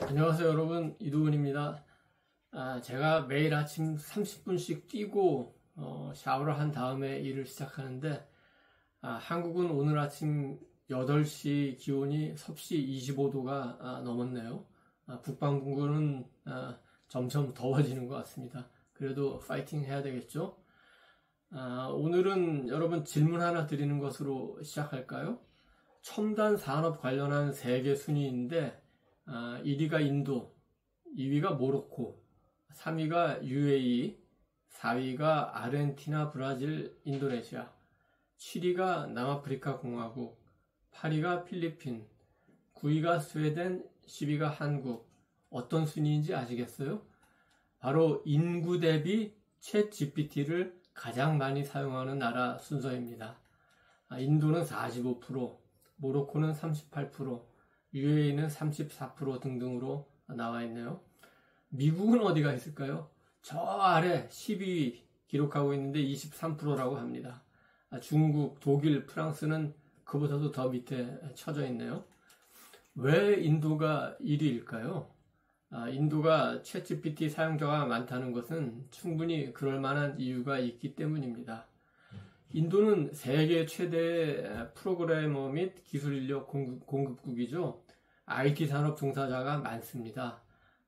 안녕하세요 여러분, 이두훈입니다. 제가 매일 아침 30분씩 뛰고 샤워를 한 다음에 일을 시작하는데 한국은 오늘 아침 8시 기온이 섭씨 25도가 넘었네요. 북반구는 점점 더워지는 것 같습니다. 그래도 파이팅 해야 되겠죠. 오늘은 여러분 질문 하나 드리는 것으로 시작할까요? 첨단 산업 관련한 세계 순위인데 1위가 인도, 2위가 모로코, 3위가 UAE, 4위가 아르헨티나, 브라질, 인도네시아, 7위가 남아프리카 공화국, 8위가 필리핀, 9위가 스웨덴, 10위가 한국. 어떤 순위인지 아시겠어요? 바로 인구 대비 챗 GPT를 가장 많이 사용하는 나라 순서입니다. 인도는 45%, 모로코는 38%, UAE는 34% 등등으로 나와 있네요. 미국은 어디가 있을까요? 저 아래 12위 기록하고 있는데 23%라고 합니다. 중국, 독일, 프랑스는 그보다도 더 밑에 쳐져 있네요. 왜 인도가 1위일까요? 인도가 챗GPT 사용자가 많다는 것은 충분히 그럴 만한 이유가 있기 때문입니다. 인도는 세계 최대의 프로그래머 및 기술 인력 공급국이죠. IT 산업 종사자가 많습니다.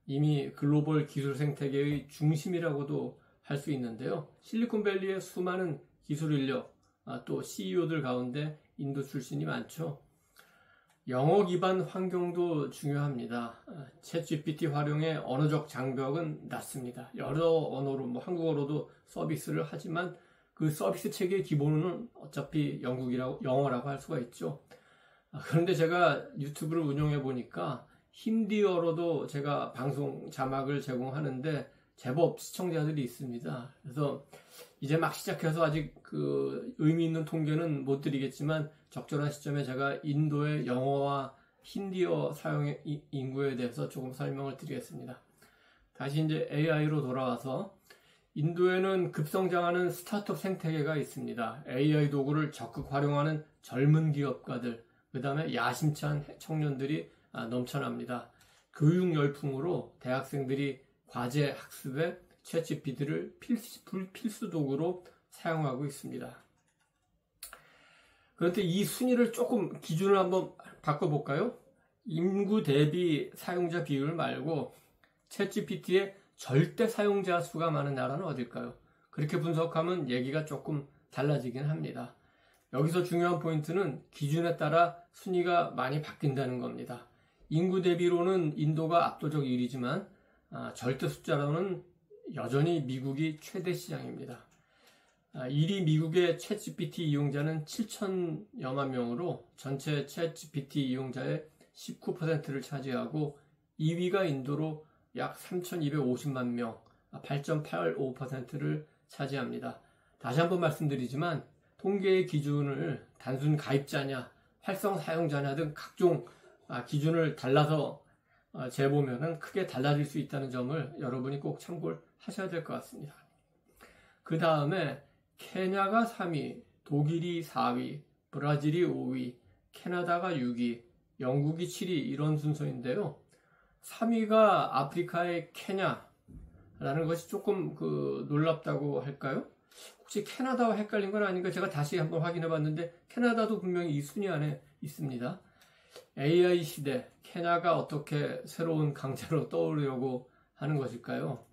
이미 글로벌 기술 생태계의 중심이라고도 할 수 있는데요. 실리콘밸리의 수많은 기술 인력, 또 CEO들 가운데 인도 출신이 많죠. 영어 기반 환경도 중요합니다. 챗GPT 활용의 언어적 장벽은 낮습니다. 여러 언어로, 한국어로도 서비스를 하지만 그 서비스 체계의 기본은 어차피 영어라고 할 수가 있죠. 그런데 제가 유튜브를 운영해 보니까 힌디어로도 제가 방송 자막을 제공하는데 제법 시청자들이 있습니다. 그래서 이제 막 시작해서 아직 의미 있는 통계는 못 드리겠지만 적절한 시점에 제가 인도의 영어와 힌디어 사용 인구에 대해서 조금 설명을 드리겠습니다. 다시 이제 AI로 돌아와서 인도에는 급성장하는 스타트업 생태계가 있습니다. AI 도구를 적극 활용하는 젊은 기업가들, 그 다음에 야심찬 청년들이 넘쳐납니다. 교육 열풍으로 대학생들이 과제 학습에 챗GPT를 필수 도구로 사용하고 있습니다. 그런데 이 순위를 조금 기준을 한번 바꿔볼까요? 인구 대비 사용자 비율 말고 챗GPT의 절대 사용자 수가 많은 나라는 어딜까요? 그렇게 분석하면 얘기가 조금 달라지긴 합니다. 여기서 중요한 포인트는 기준에 따라 순위가 많이 바뀐다는 겁니다. 인구 대비로는 인도가 압도적 1위지만 절대 숫자로는 여전히 미국이 최대 시장입니다. 1위 미국의 챗GPT 이용자는 7천여만 명으로 전체 챗GPT 이용자의 19%를 차지하고 2위가 인도로 약 3,250만 명, 8.85%를 차지합니다. 다시 한번 말씀드리지만 통계의 기준을 단순 가입자냐, 활성 사용자냐 등 각종 기준을 달라서 재보면 크게 달라질 수 있다는 점을 여러분이 꼭 참고를 하셔야 될 것 같습니다. 그 다음에 케냐가 3위, 독일이 4위, 브라질이 5위, 캐나다가 6위, 영국이 7위 이런 순서인데요. 3위가 아프리카의 케냐라는 것이 조금 놀랍다고 할까요? 혹시 캐나다와 헷갈린 건 아닌가? 제가 다시 한번 확인해 봤는데 캐나다도 분명히 이 순위 안에 있습니다. AI 시대, 케냐가 어떻게 새로운 강자로 떠오르려고 하는 것일까요?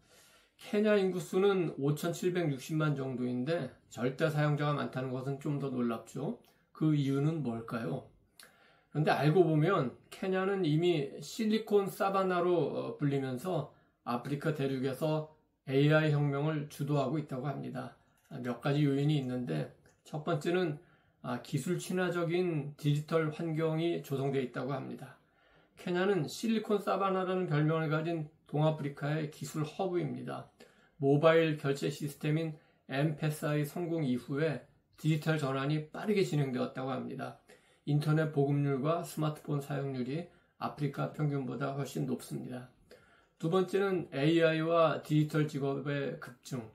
케냐 인구수는 5,760만 정도인데 절대 사용자가 많다는 것은 좀 더 놀랍죠. 그 이유는 뭘까요? 그런데 알고 보면 케냐는 이미 실리콘 사바나로 불리면서 아프리카 대륙에서 AI 혁명을 주도하고 있다고 합니다. 몇 가지 요인이 있는데 첫 번째는 기술 친화적인 디지털 환경이 조성되어 있다고 합니다. 케냐는 실리콘 사바나라는 별명을 가진 동아프리카의 기술 허브입니다. 모바일 결제 시스템인 엠페사의 성공 이후에 디지털 전환이 빠르게 진행되었다고 합니다. 인터넷 보급률과 스마트폰 사용률이 아프리카 평균보다 훨씬 높습니다. 두 번째는 AI와 디지털 직업의 급증,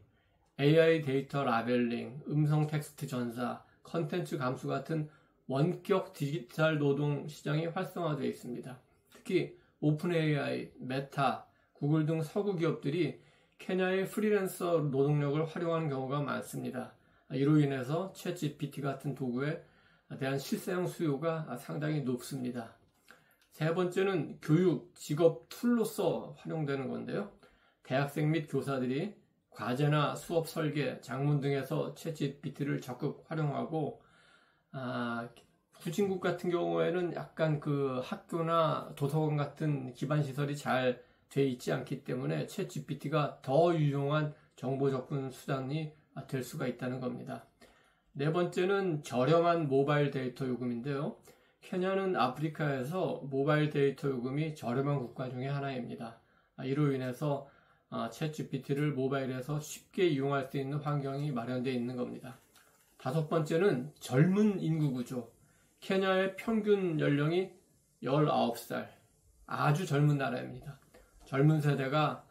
AI 데이터 라벨링, 음성 텍스트 전사, 컨텐츠 감수 같은 원격 디지털 노동 시장이 활성화되어 있습니다. 특히 오픈 AI, 메타, 구글 등 서구 기업들이 케냐의 프리랜서 노동력을 활용하는 경우가 많습니다. 이로 인해서 챗GPT 같은 도구에 대한 실사용 수요가 상당히 높습니다. 세 번째는 교육, 직업 툴로서 활용되는 건데요. 대학생 및 교사들이 과제나 수업 설계, 작문 등에서 챗GPT를 적극 활용하고, 후진국 같은 경우에는 약간 그 학교나 도서관 같은 기반 시설이 잘 돼 있지 않기 때문에 챗GPT가 더 유용한 정보 접근 수단이 될 수가 있다는 겁니다. 네 번째는 저렴한 모바일 데이터 요금인데요. 케냐는 아프리카에서 모바일 데이터 요금이 저렴한 국가 중에 하나입니다. 이로 인해서 챗GPT를 모바일에서 쉽게 이용할 수 있는 환경이 마련되어 있는 겁니다. 다섯 번째는 젊은 인구 구조. 케냐의 평균 연령이 19살. 아주 젊은 나라입니다. 젊은 세대가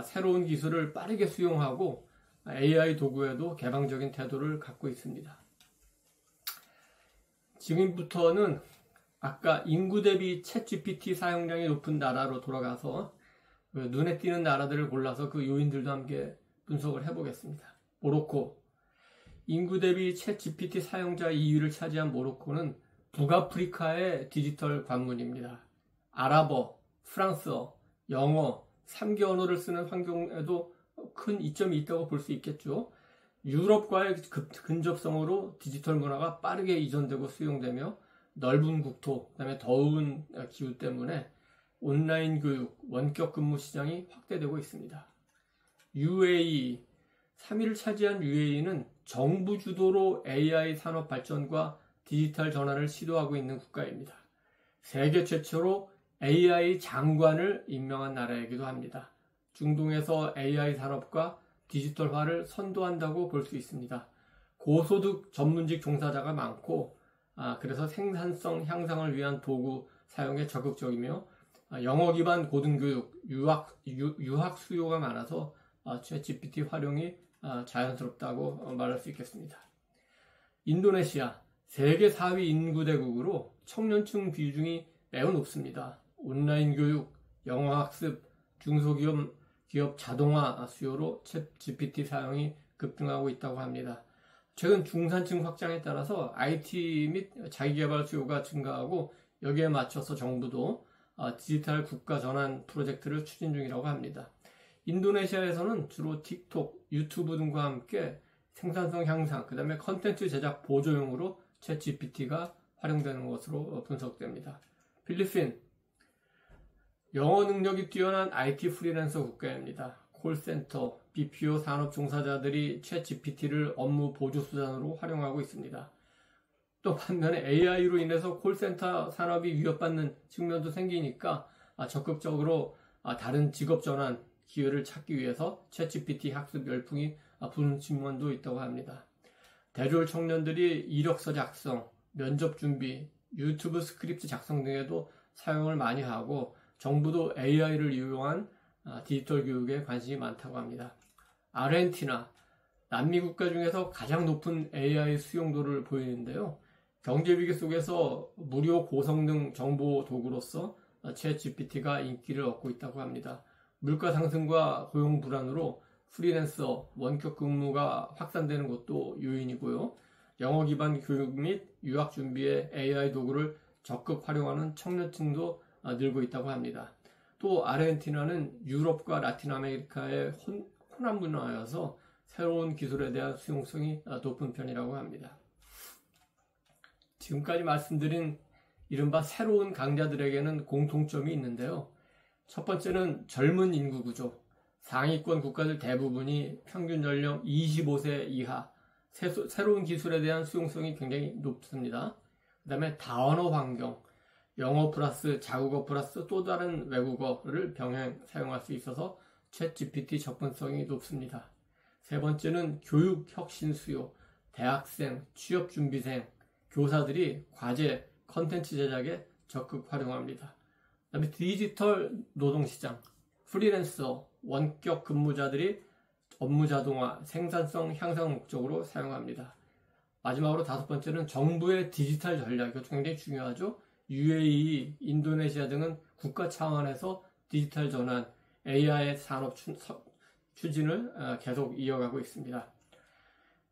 새로운 기술을 빠르게 수용하고 AI 도구에도 개방적인 태도를 갖고 있습니다. 지금부터는 아까 인구 대비 챗GPT 사용량이 높은 나라로 돌아가서 눈에 띄는 나라들을 골라서 그 요인들도 함께 분석을 해보겠습니다. 모로코. 인구 대비 챗GPT 사용자 2위를 차지한 모로코는 북아프리카의 디지털 관문입니다. 아랍어, 프랑스어, 영어, 3개 언어를 쓰는 환경에도 큰 이점이 있다고 볼 수 있겠죠. 유럽과의 근접성으로 디지털 문화가 빠르게 이전되고 수용되며 넓은 국토, 그다음에 더운 기후 때문에 온라인 교육, 원격 근무 시장이 확대되고 있습니다. UAE, 3위를 차지한 UAE는 정부 주도로 AI 산업 발전과 디지털 전환을 시도하고 있는 국가입니다. 세계 최초로 AI 장관을 임명한 나라이기도 합니다. 중동에서 AI 산업과 디지털화를 선도한다고 볼 수 있습니다. 고소득 전문직 종사자가 많고, 그래서 생산성 향상을 위한 도구 사용에 적극적이며, 영어 기반 고등교육, 유학 수요가 많아서 챗GPT 활용이 자연스럽다고 말할 수 있겠습니다. 인도네시아, 세계 4위 인구대국으로 청년층 비중이 매우 높습니다. 온라인 교육, 영어 학습, 중소기업 자동화 수요로 챗GPT 사용이 급등하고 있다고 합니다. 최근 중산층 확장에 따라서 IT 및 자기개발 수요가 증가하고 여기에 맞춰서 정부도 디지털 국가 전환 프로젝트를 추진 중이라고 합니다. 인도네시아에서는 주로 틱톡, 유튜브 등과 함께 생산성 향상, 그 다음에 컨텐츠 제작 보조용으로 챗GPT가 활용되는 것으로 분석됩니다. 필리핀, 영어 능력이 뛰어난 IT 프리랜서 국가입니다. 콜센터, BPO 산업 종사자들이 챗GPT를 업무 보조 수단으로 활용하고 있습니다. 또 반면에 AI로 인해서 콜센터 산업이 위협받는 측면도 생기니까 적극적으로 다른 직업 전환 기회를 찾기 위해서 챗GPT 학습 열풍이 부는 측면도 있다고 합니다. 대졸 청년들이 이력서 작성, 면접 준비, 유튜브 스크립트 작성 등에도 사용을 많이 하고 정부도 AI를 이용한 디지털 교육에 관심이 많다고 합니다. 아르헨티나, 남미 국가 중에서 가장 높은 AI 수용도를 보이는데요. 경제위기 속에서 무료 고성능 정보 도구로서 챗GPT가 인기를 얻고 있다고 합니다. 물가 상승과 고용 불안으로 프리랜서, 원격 근무가 확산되는 것도 요인이고요. 영어 기반 교육 및 유학 준비에 AI 도구를 적극 활용하는 청년층도 늘고 있다고 합니다. 또 아르헨티나는 유럽과 라틴 아메리카의 혼합 문화여서 새로운 기술에 대한 수용성이 높은 편이라고 합니다. 지금까지 말씀드린 이른바 새로운 강자들에게는 공통점이 있는데요. 첫 번째는 젊은 인구 구조. 상위권 국가들 대부분이 평균 연령 25세 이하, 새로운 기술에 대한 수용성이 굉장히 높습니다. 그 다음에 다언어 환경, 영어 플러스 자국어 플러스 또 다른 외국어를 병행 사용할 수 있어서 챗GPT 접근성이 높습니다. 세 번째는 교육 혁신 수요, 대학생, 취업준비생, 교사들이 과제, 컨텐츠 제작에 적극 활용합니다. 그 다음에 디지털 노동시장, 프리랜서, 원격 근무자들이 업무 자동화, 생산성 향상 목적으로 사용합니다. 마지막으로 다섯 번째는 정부의 디지털 전략, 이것도 굉장히 중요하죠. UAE, 인도네시아 등은 국가 차원에서 디지털 전환, AI 산업 추진을 계속 이어가고 있습니다.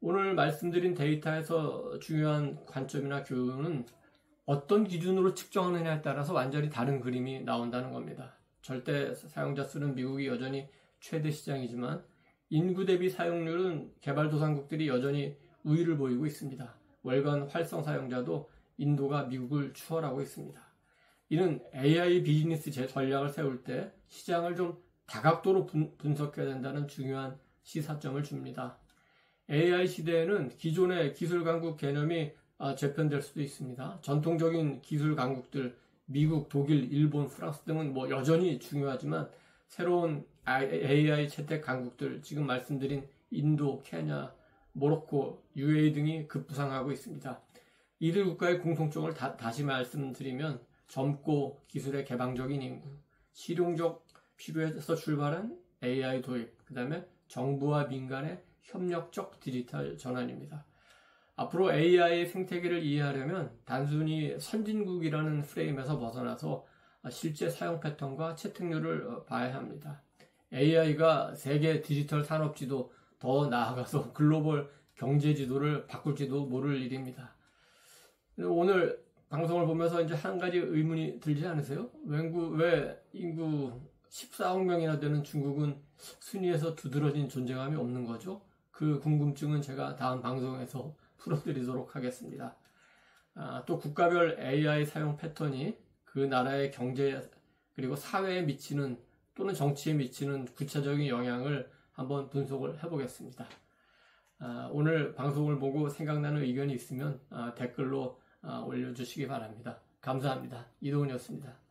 오늘 말씀드린 데이터에서 중요한 관점이나 교훈은 어떤 기준으로 측정하느냐에 따라서 완전히 다른 그림이 나온다는 겁니다. 절대 사용자 수는 미국이 여전히 최대 시장이지만 인구 대비 사용률은 개발도상국들이 여전히 우위를 보이고 있습니다. 월간 활성 사용자도 인도가 미국을 추월하고 있습니다. 이는 AI 비즈니스 전략을 세울 때 시장을 좀 다각도로 분석해야 된다는 중요한 시사점을 줍니다. AI 시대에는 기존의 기술 강국 개념이 재편될 수도 있습니다. 전통적인 기술 강국들, 미국, 독일, 일본, 프랑스 등은 여전히 중요하지만 새로운 AI 채택 강국들, 지금 말씀드린 인도, 케냐, 모로코, UAE 등이 급부상하고 있습니다. 이들 국가의 공통점을 다시 말씀드리면 젊고 기술의 개방적인 인구, 실용적 필요에서 출발한 AI 도입, 그 다음에 정부와 민간의 협력적 디지털 전환입니다. 앞으로 AI의 생태계를 이해하려면 단순히 선진국이라는 프레임에서 벗어나서 실제 사용 패턴과 채택률을 봐야 합니다. AI가 세계 디지털 산업지도, 더 나아가서 글로벌 경제지도를 바꿀지도 모를 일입니다. 오늘 방송을 보면서 이제 한 가지 의문이 들지 않으세요? 왜 인구 14억 명이나 되는 중국은 순위에서 두드러진 존재감이 없는 거죠? 그 궁금증은 제가 다음 방송에서 풀어드리도록 하겠습니다. 또 국가별 AI 사용 패턴이 그 나라의 경제 그리고 사회에 미치는 또는 정치에 미치는 구체적인 영향을 한번 분석을 해보겠습니다. 오늘 방송을 보고 생각나는 의견이 있으면 댓글로 올려주시기 바랍니다. 감사합니다. 이동훈이었습니다.